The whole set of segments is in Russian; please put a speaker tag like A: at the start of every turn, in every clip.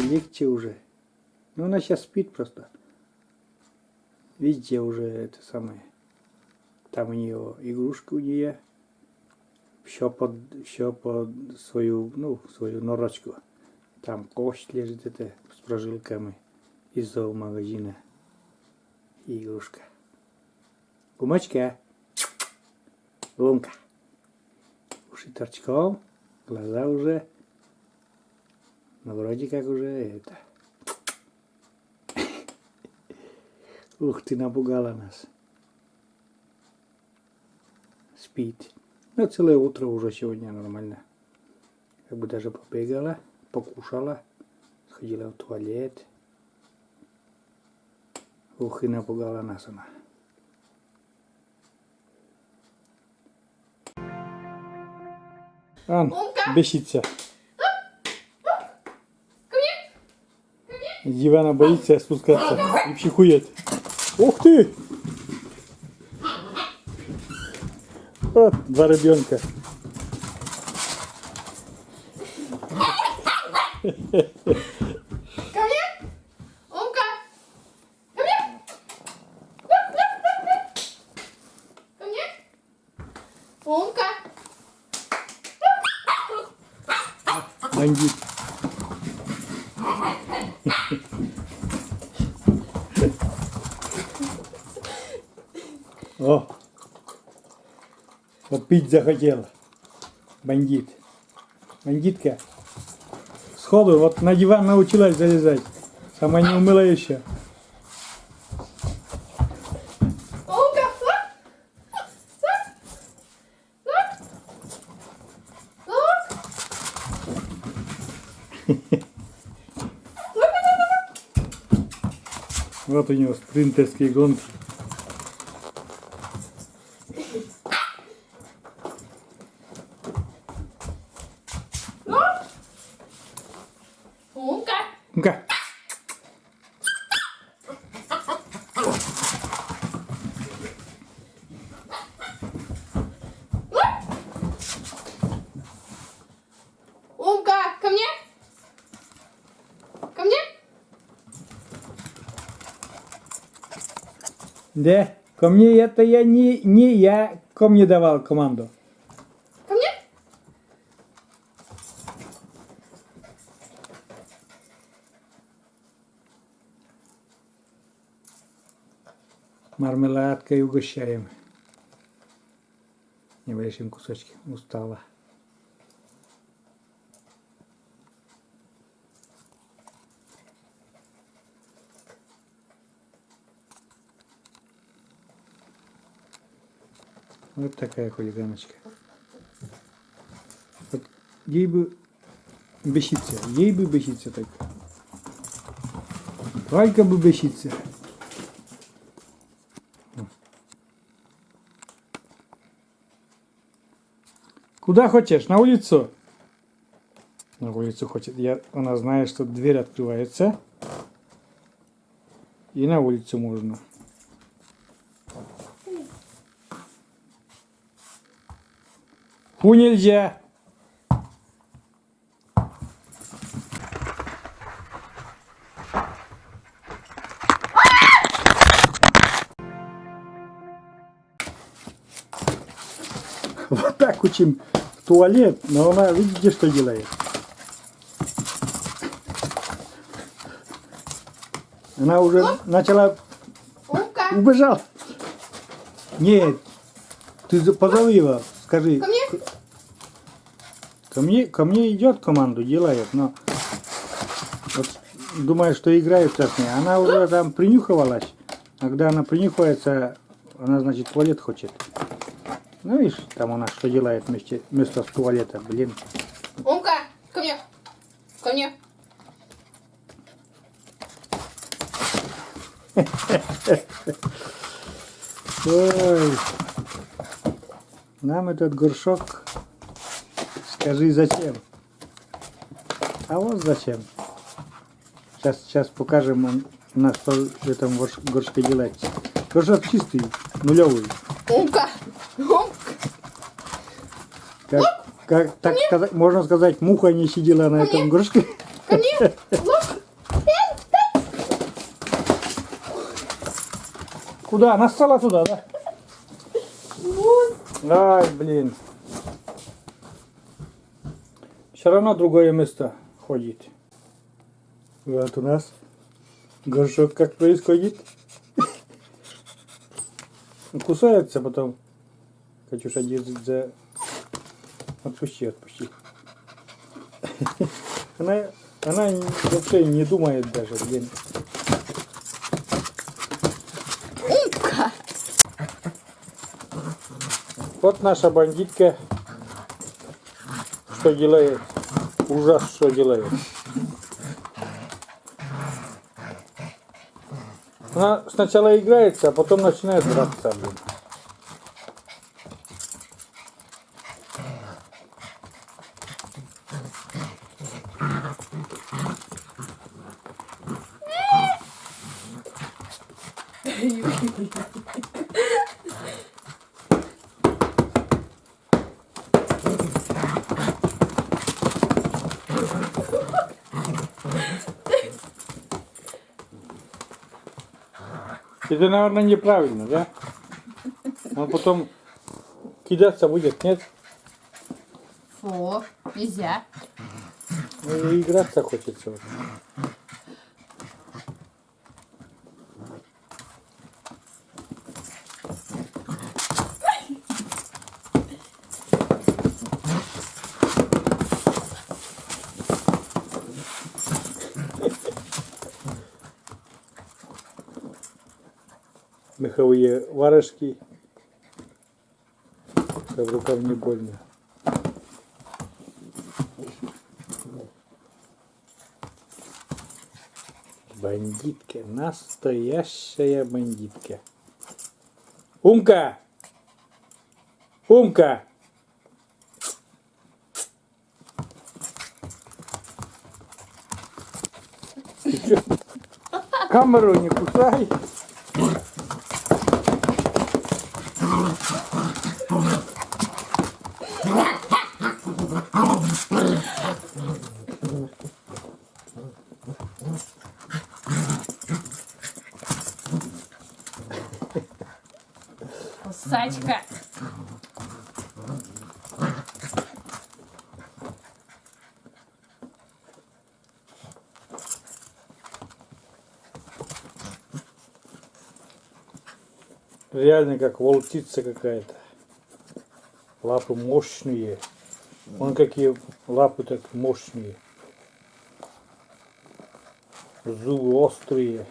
A: легче уже. Ну, она сейчас спит просто. Видите, уже это самое. Там у нее игрушка у нее. Еще под свою, ну, свою норочку. Там кость лежит это с прожилками из зоомагазина. Игрушка. Гумочка. Гумка. Уши торчком. Глаза уже. Ну, вроде как уже это. Ух ты, напугала нас. Спит. Ну, целое утро уже сегодня нормально. Как бы даже побегала, покушала, сходила в туалет. Ух, и напугала нас она. Ан, бесится. С дивана боится спускаться и психует. Ух ты! Вот, два ребенка.
B: Ко мне? Умка! Ко мне? Ко мне? Умка!
A: Бандит. О! Попить захотела. Бандит. Бандитка. Сходу вот на диван научилась залезать. Сама не умыла еще.
B: Умка!
A: Вот у него спринтерские гонки.
B: Умка!
A: Ну-ка.
B: Умка! Ко мне? Ко мне?
A: Да, ко мне это я не я ко мне давал команду.
B: Ко мне?
A: Мармеладкой угощаем. Небольшим кусочком. Устала. Вот такая хулиганочка. Вот ей бы беситься так. Валька бы беситься. Куда хочешь? На улицу? На улицу хочет. Она знает, что дверь открывается. И на улицу можно. Фу, нельзя. Вот так учим в туалет, но она, видите, что делает? Она уже начала...
B: Умка!
A: Убежал. Нет, ты позови его, скажи.
B: Ко мне?
A: Ко мне идет команду, делает, но вот думаю, что играет сейчас с ней. Она уже там принюхивалась. А когда она принюхивается, она, значит, туалет хочет. Ну, видишь, там она что делает вместо туалета, блин.
B: Умка! Ко мне! Ко мне!
A: Ой, нам этот горшок, скажи, зачем? А вот зачем. Сейчас покажем, на что в этом горшке делать. Горшок чистый, нулевый.
B: Умка! Умка!
A: Так сказать, можно сказать, муха не сидела на этом горшке.
B: Ко мне. Лоп.
A: Куда? Она стала туда, да?
B: Вот.
A: Ай, блин. Все равно другое место ходит. Вот у нас горшок как происходит. Кусается потом. Катюша держит за... Отпусти. Она вообще не думает даже, блин.
B: Умка.
A: Вот наша бандитка. Что делает? Ужас, что делает. Она сначала играется, а потом начинает драться, блин. Это, наверное, неправильно, да? Он потом кидаться будет, нет?
B: Фу, нельзя.
A: Ну, и играться хочется. Вот. Меховые варежки. Как рукав не больно. Бандитка, настоящая бандитка. Умка! Умка! Ты чё? Камеру не кусай.
B: Кусачка.
A: Реально как волчица какая-то. Лапы мощные. Вон какие лапы так мощные. Зубы острые.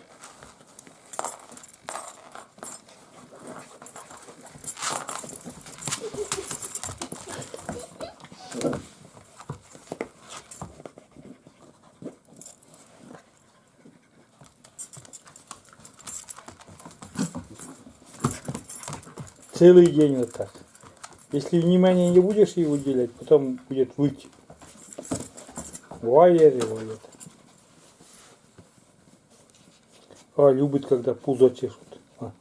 A: Целый день вот так. Если внимания не будешь ей уделять, потом будет выть. Воет. А, любит, когда пузо чешут. А.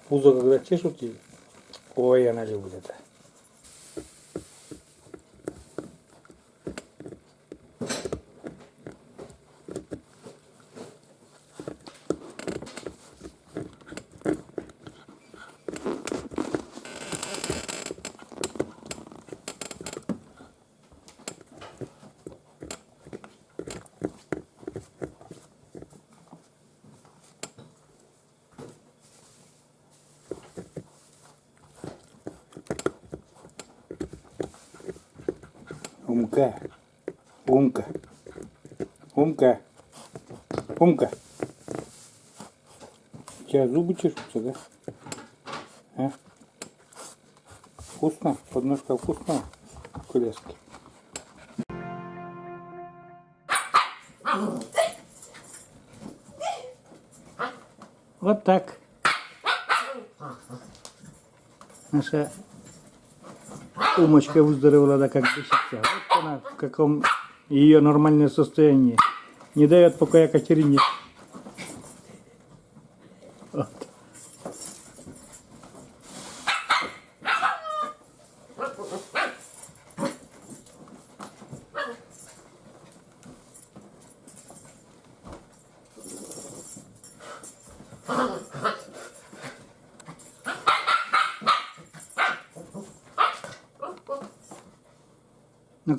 A: Пузо, когда чешут, ей, ой, она любит это. Умка. Умка. Умка. Умка. У тебя зубы чешутся, да? А? Вкусно? Подножка вкусно? Колески. Вот так. Наша Умочка выздоровела, да, как дышится. Вот она, в каком ее нормальное состояние. Не дает покоя Катерине. Вот. Ну.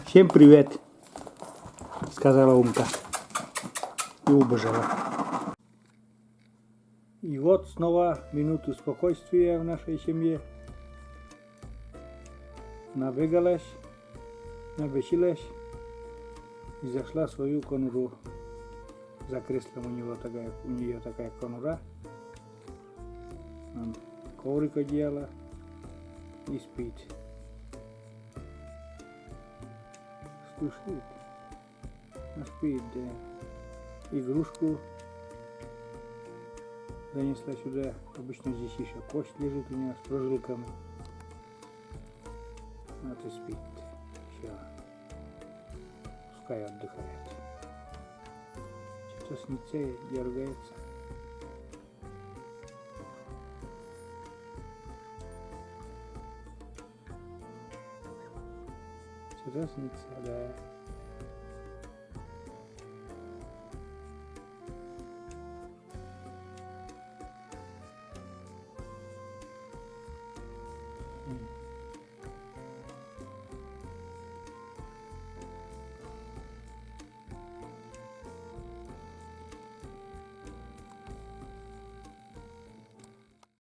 A: Всем привет, сказала Умка и убежала. И вот снова минуту спокойствия в нашей семье. Набегалась, набесилась и зашла в свою конуру. За креслом у нее такая конура. Там коврик одеяло и спит. Слушает, а спит, да. Игрушку занесла сюда. Обычно здесь еще кость лежит у нее с прожилками. Вот и спит. Все. Пускай отдыхает. Что-то снится и дергается. Что-то снится, да.